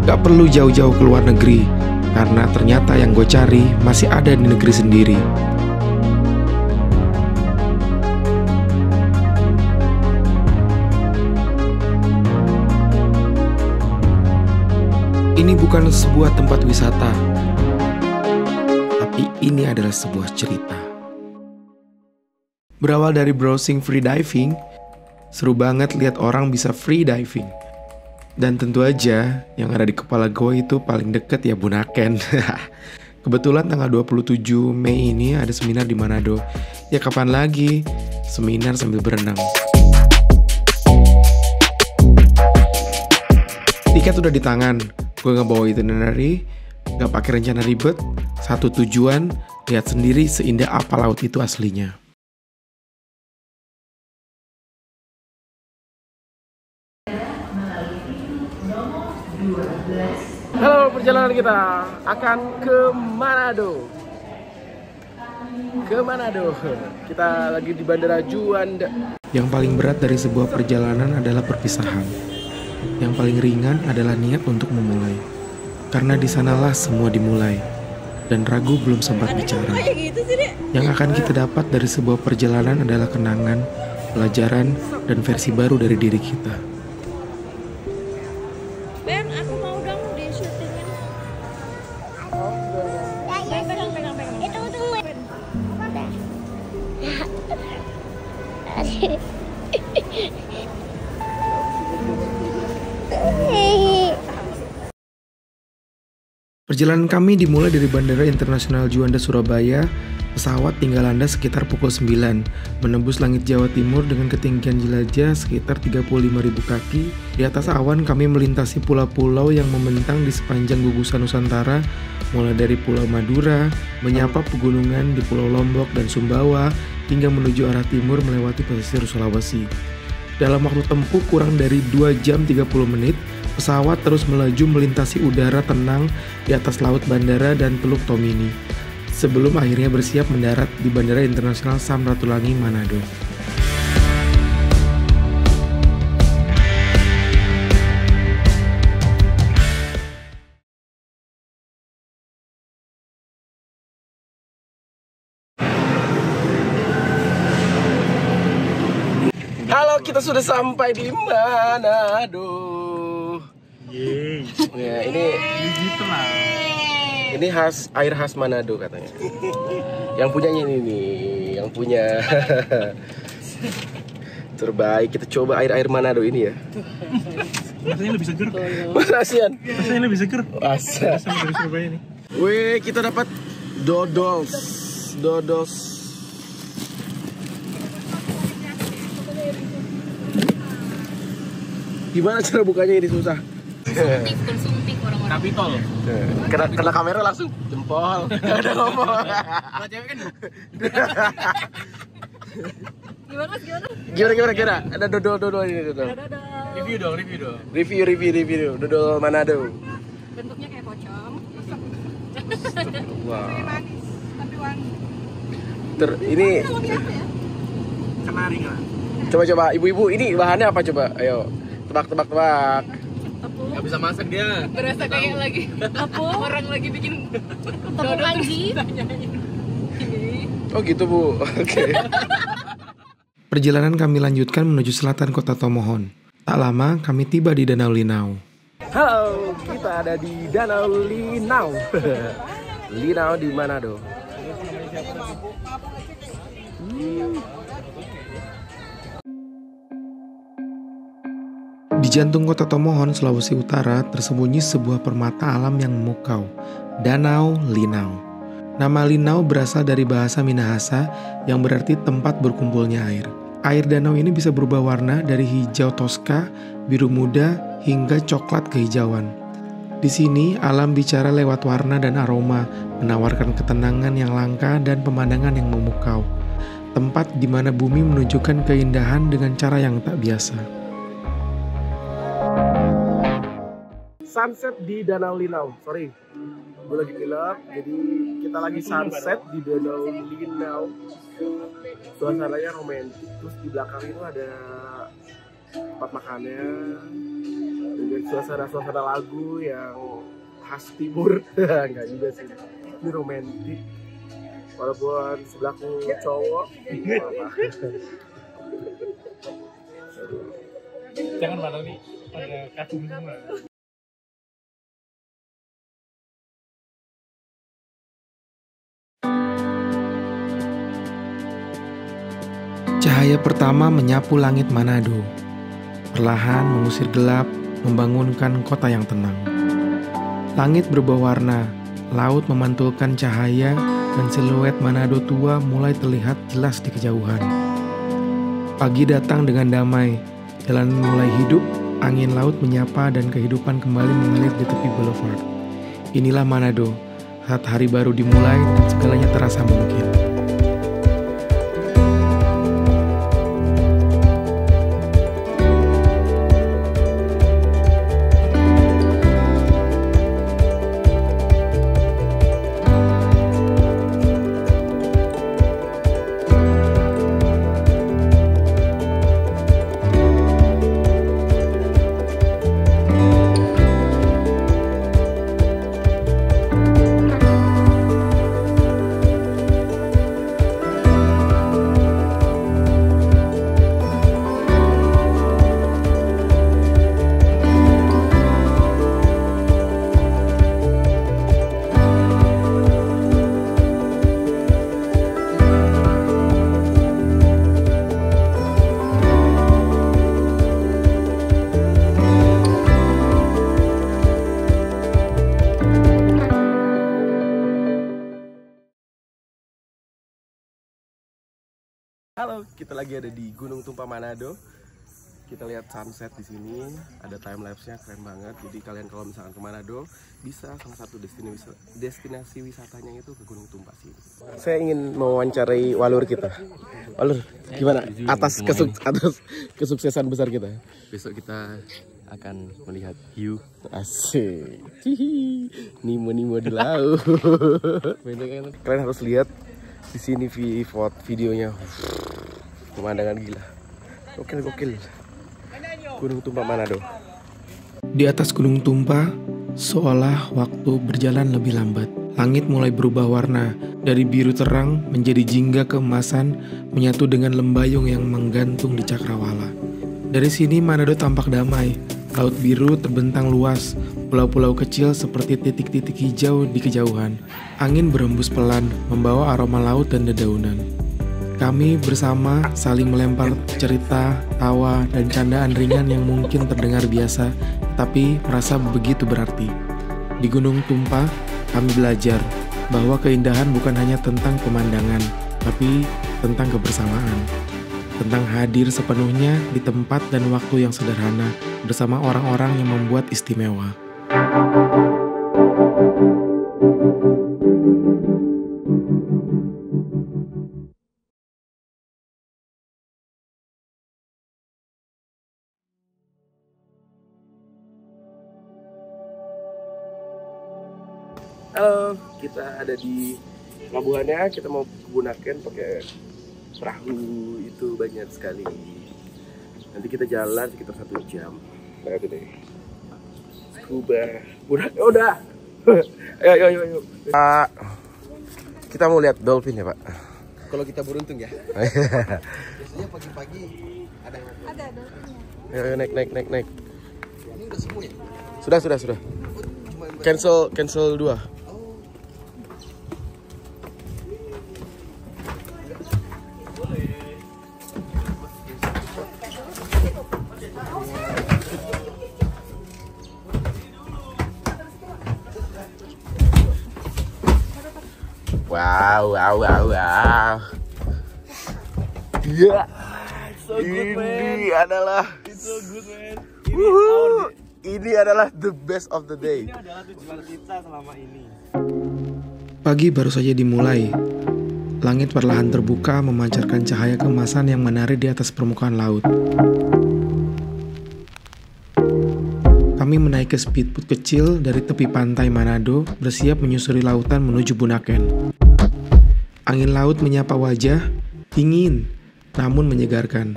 Gak perlu jauh-jauh ke luar negeri, karena ternyata yang gue cari masih ada di negeri sendiri. Ini bukan sebuah tempat wisata, tapi ini adalah sebuah cerita. Berawal dari browsing free diving, seru banget lihat orang bisa free diving. Dan tentu aja yang ada di kepala gue itu paling deket ya Bunaken. Kebetulan tanggal 27 Mei ini ada seminar di Manado. Ya kapan lagi seminar sambil berenang. Tiket udah di tangan. Gue ngebawa itinerary, gak pakai rencana ribet, satu tujuan, lihat sendiri seindah apa laut itu aslinya. Halo, perjalanan kita akan ke Manado. Ke Manado. Kita lagi di Bandara Juanda. Yang paling berat dari sebuah perjalanan adalah perpisahan. Yang paling ringan adalah niat untuk memulai. Karena di sanalah semua dimulai. Dan ragu belum sempat bicara. Yang akan kita dapat dari sebuah perjalanan adalah kenangan, pelajaran, dan versi baru dari diri kita. Ben, aku mau dong di syutingin. Pegang. Itu tunggu. Perjalanan kami dimulai dari Bandara Internasional Juanda Surabaya. Pesawat tinggal landas sekitar pukul 9, menembus langit Jawa Timur dengan ketinggian jelajah sekitar 35.000 kaki. Di atas awan kami melintasi pulau-pulau yang membentang di sepanjang gugusan Nusantara, mulai dari Pulau Madura, menyapa pegunungan di Pulau Lombok dan Sumbawa, hingga menuju arah timur melewati pesisir Sulawesi. Dalam waktu tempuh kurang dari 2 jam 30 menit, pesawat terus melaju melintasi udara tenang di atas laut bandara dan Teluk Tomini, sebelum akhirnya bersiap mendarat di Bandara Internasional Samratulangi, Manado. Halo, kita sudah sampai di Manado. Yeay. Ya, ini gitu lah. Ini air khas Manado katanya. Yang punyanya ini nih, yang punya. Terbaik, kita coba air Manado ini ya. Rasanya lebih seger. Mas Asian. Rasanya lebih seger. Asa. Sama dari Surabaya nih. Wih, kita dapat dodos. Gimana cara bukanya ini susah? Konsumtif orang-orang. Kapitol. Kena kamera langsung jempol. Gak ada ngomong. Kalau cewek kan. Gimana? Ada dodol ini dodol. Review dong. Review dodol Manado. Bentuknya kayak pocong. Wow. Manis, tapi wangi. Ini Kenari kan. coba ibu-ibu ini bahannya apa coba? Ayo tebak. Tepung. Gak bisa masak dia. Berasa kayak lagi tepung. Orang lagi bikin tepung kanji. Oh gitu Bu. Oke. Perjalanan kami lanjutkan menuju selatan kota Tomohon. Tak lama kami tiba di Danau Linau. Halo, kita ada di Danau Linau. Linau di Manado. Di jantung kota Tomohon, Sulawesi Utara, tersembunyi sebuah permata alam yang memukau, Danau Linau. Nama Linau berasal dari bahasa Minahasa yang berarti tempat berkumpulnya air. Air danau ini bisa berubah warna dari hijau toska, biru muda, hingga coklat kehijauan. Di sini, alam bicara lewat warna dan aroma, menawarkan ketenangan yang langka dan pemandangan yang memukau. Tempat di mana bumi menunjukkan keindahan dengan cara yang tak biasa. Sunset di Danau Linau. Sorry, gue lagi pilek. Jadi kita lagi sunset di Danau Linau. Suasananya romantis. Terus di belakang itu ada tempat makannya dengan suasana lagu yang khas timur. Enggak juga sih, ini romantis walaupun sebelahku cowok. Jangan mana nih, ada kacung semua. Cahaya pertama menyapu langit Manado, perlahan mengusir gelap, membangunkan kota yang tenang. Langit berubah warna, laut memantulkan cahaya, dan siluet Manado tua mulai terlihat jelas di kejauhan. Pagi datang dengan damai, jalan mulai hidup, angin laut menyapa dan kehidupan kembali mengalir di tepi boulevard. Inilah Manado, saat hari baru dimulai dan segalanya terasa mungkin. Halo, kita lagi ada di Gunung Tumpah Manado. Kita lihat sunset di sini, ada time lapse-nya keren banget. Jadi kalian kalau misalkan ke Manado, bisa salah satu destinasi wisatanya itu ke Gunung Tumpah sini. Saya ingin mewawancarai walur kita. Walur, gimana atas kesuksesan besar kita? Besok kita akan melihat hiu. Asik. Nemo di laut. Kalian harus lihat di sini videonya. Pemandangan gila. Gokil. Gunung Tumpah Manado. Di atas Gunung Tumpah, seolah waktu berjalan lebih lambat. Langit mulai berubah warna, dari biru terang menjadi jingga keemasan, menyatu dengan lembayung yang menggantung di cakrawala. Dari sini Manado tampak damai, laut biru terbentang luas, pulau-pulau kecil seperti titik-titik hijau di kejauhan. Angin berhembus pelan, membawa aroma laut dan dedaunan. Kami bersama saling melempar cerita, tawa, dan candaan ringan yang mungkin terdengar biasa, tapi merasa begitu berarti. Di Gunung Tumpah, kami belajar bahwa keindahan bukan hanya tentang pemandangan, tapi tentang kebersamaan. Tentang hadir sepenuhnya di tempat dan waktu yang sederhana, bersama orang-orang yang membuat istimewa. Halo, kita ada di pelabuhannya. Kita mau ke Bunaken pakai perahu, itu banyak sekali. Nanti kita jalan sekitar 1 jam. Kayak gede. Scuba, Bunaken, udah. Ayo. Pak, kita mau lihat dolphin ya Pak. Kalau kita beruntung ya. Biasanya pagi-pagi ada dolphinnya. Ayo naik. Ini udah semua ya? Sudah. Cancel 2. Wow. Iya. Ini adalah ini adalah the best of the day. Ini adalah tujuan kita selama ini. Pagi baru saja dimulai. Langit perlahan terbuka memancarkan cahaya keemasan yang menari di atas permukaan laut. Kami menaiki speedboat kecil dari tepi pantai Manado, bersiap menyusuri lautan menuju Bunaken. Angin laut menyapa wajah, dingin, namun menyegarkan.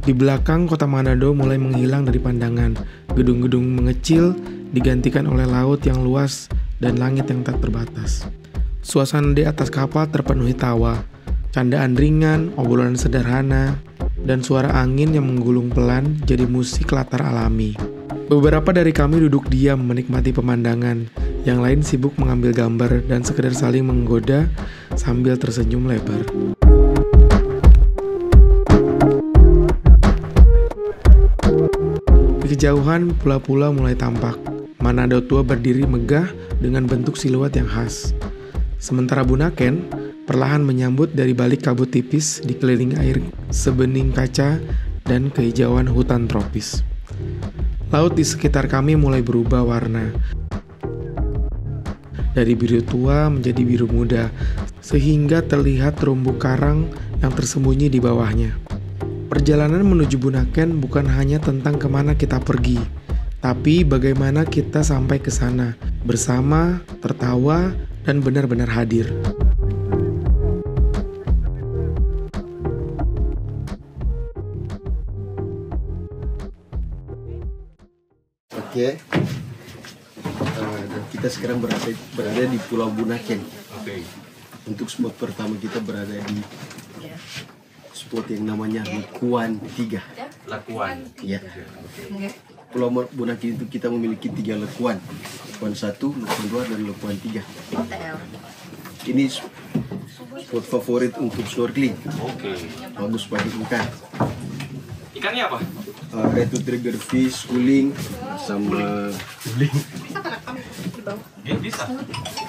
Di belakang kota Manado mulai menghilang dari pandangan. Gedung-gedung mengecil digantikan oleh laut yang luas dan langit yang tak terbatas. Suasana di atas kapal terpenuhi tawa, candaan ringan, obrolan sederhana, dan suara angin yang menggulung pelan jadi musik latar alami. Beberapa dari kami duduk diam menikmati pemandangan, yang lain sibuk mengambil gambar dan sekedar saling menggoda sambil tersenyum lebar. Di kejauhan, pula-pula mulai tampak. Manado tua berdiri megah dengan bentuk siluet yang khas. Sementara Bunaken perlahan menyambut dari balik kabut tipis dikelilingi air sebening kaca dan kehijauan hutan tropis. Laut di sekitar kami mulai berubah warna. Dari biru tua menjadi biru muda, sehingga terlihat terumbu karang yang tersembunyi di bawahnya. Perjalanan menuju Bunaken bukan hanya tentang kemana kita pergi, tapi bagaimana kita sampai ke sana, bersama, tertawa, dan benar-benar hadir. Oke. Dan kita sekarang berada di Pulau Bunaken. Oke. Untuk spot pertama kita berada di spot yang namanya Lekuan 3. Lakuan. Ya. Pulau Bunaken itu kita memiliki 3 lekuan. Lekuan 1, lekuan 2, dan lekuan 3. Ini spot favorit untuk snorkeling. Oke. Bagus bagi ikan. Ikannya apa? Red trigger fish, kuling, sama Dia bisa.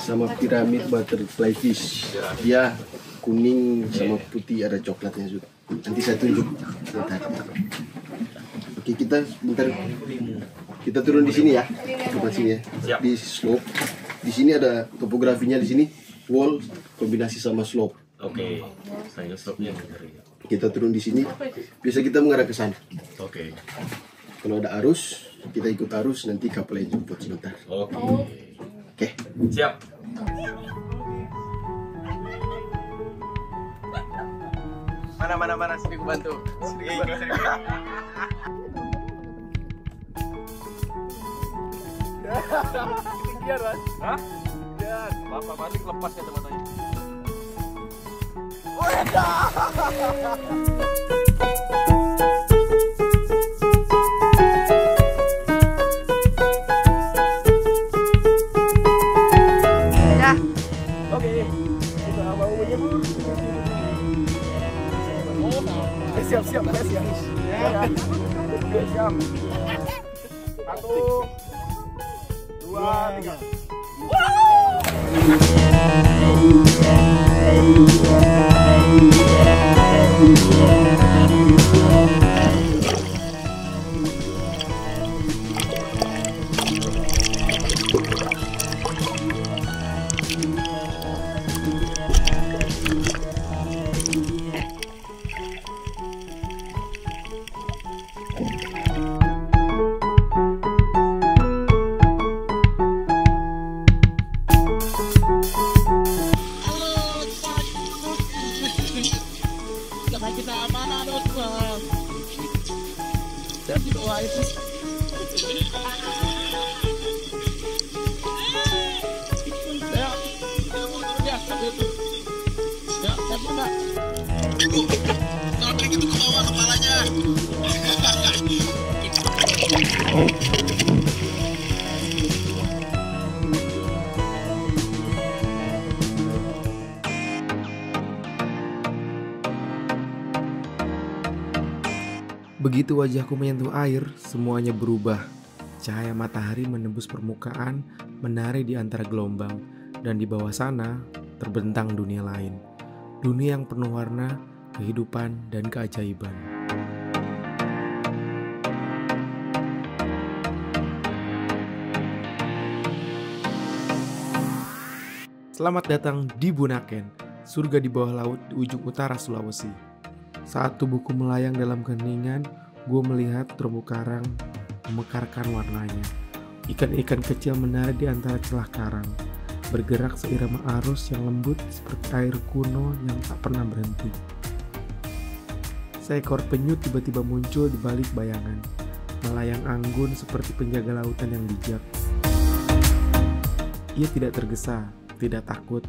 sama piramid butterfly fish. Dia kuning sama putih, ada coklatnya juga. Nanti saya tunjuk. Oke, kita bentar. Kita turun di sini ya. Tempat sini ya. Siap. Di slope. Di sini ada topografinya, di sini wall kombinasi sama slope. Oke. Saya stopnya. Kita turun di sini. Biasa kita mengarah ke sana. Oke. Kalau ada arus, kita ikut arus, nanti kapalnya jemput sebentar. Oke. Oke. Siap. Mana sini aku bantu. Biar, Mas. Hah? Biar. Bapak balik lepas kacamatanya. Siap. Siap. 1, 2, 3. Begitu wajahku menyentuh air, semuanya berubah. Cahaya matahari menembus permukaan, menari di antara gelombang, dan di bawah sana terbentang dunia lain. Dunia yang penuh warna, kehidupan, dan keajaiban. Selamat datang di Bunaken, surga di bawah laut di ujung utara Sulawesi. Saat tubuhku melayang dalam keheningan, gue melihat terumbu karang memekarkan warnanya. Ikan-ikan kecil menari di antara celah karang, bergerak seirama arus yang lembut seperti air kuno yang tak pernah berhenti. seekor penyu tiba-tiba muncul di balik bayangan, melayang anggun seperti penjaga lautan yang bijak. Ia tidak tergesa, tidak takut,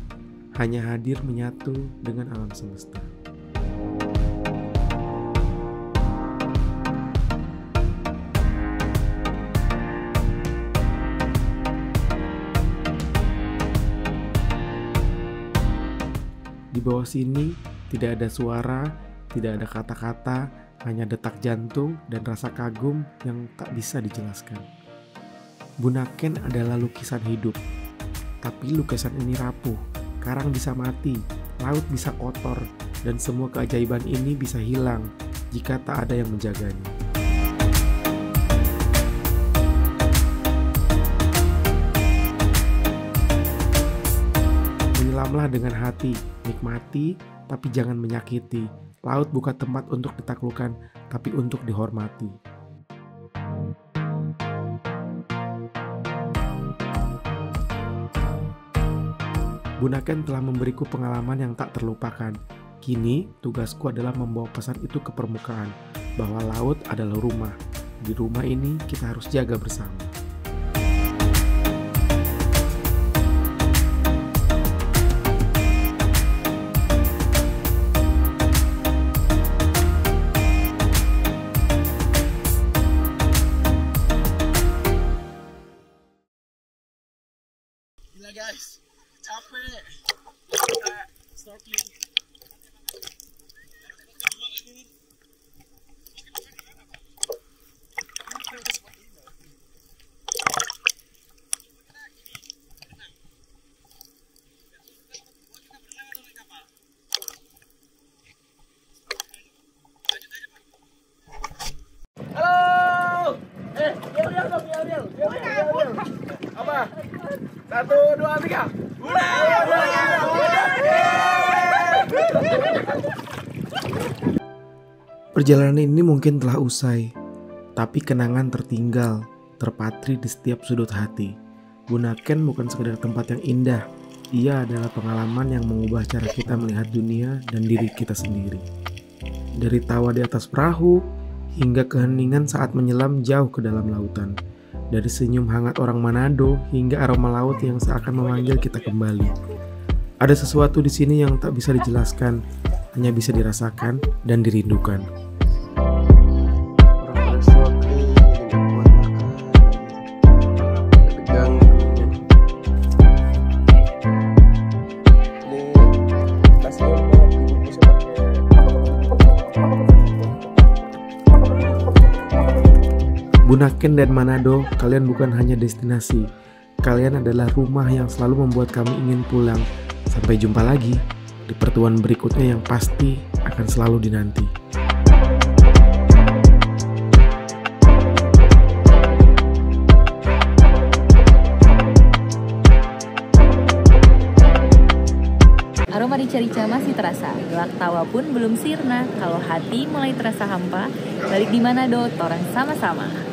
hanya hadir menyatu dengan alam semesta. Di bawah sini tidak ada suara, tidak ada kata-kata, hanya detak jantung dan rasa kagum yang tak bisa dijelaskan. Bunaken adalah lukisan hidup, tapi lukisan ini rapuh, karang bisa mati, laut bisa kotor, dan semua keajaiban ini bisa hilang jika tak ada yang menjaganya. Menyelamlah dengan hati, nikmati, tapi jangan menyakiti. Laut bukan tempat untuk ditaklukkan, tapi untuk dihormati. Bunaken telah memberiku pengalaman yang tak terlupakan. Kini, tugasku adalah membawa pesan itu ke permukaan, bahwa laut adalah rumah. Di rumah ini, kita harus jaga bersama. Gila guys, capek. Snorkeling. Halo. Apa? 1, 2, 3. Perjalanan ini mungkin telah usai, tapi kenangan tertinggal, terpatri di setiap sudut hati. Bunaken bukan sekedar tempat yang indah, ia adalah pengalaman yang mengubah cara kita melihat dunia dan diri kita sendiri. Dari tawa di atas perahu, hingga keheningan saat menyelam jauh ke dalam lautan. Dari senyum hangat orang Manado hingga aroma laut yang seakan memanggil kita kembali. Ada sesuatu di sini yang tak bisa dijelaskan, hanya bisa dirasakan dan dirindukan. Bunaken dan Manado, kalian bukan hanya destinasi. Kalian adalah rumah yang selalu membuat kami ingin pulang. Sampai jumpa lagi di pertemuan berikutnya yang pasti akan selalu dinanti. Aroma rica-rica masih terasa, gelak tawa pun belum sirna. Kalau hati mulai terasa hampa, balik di Manado, torang sama-sama.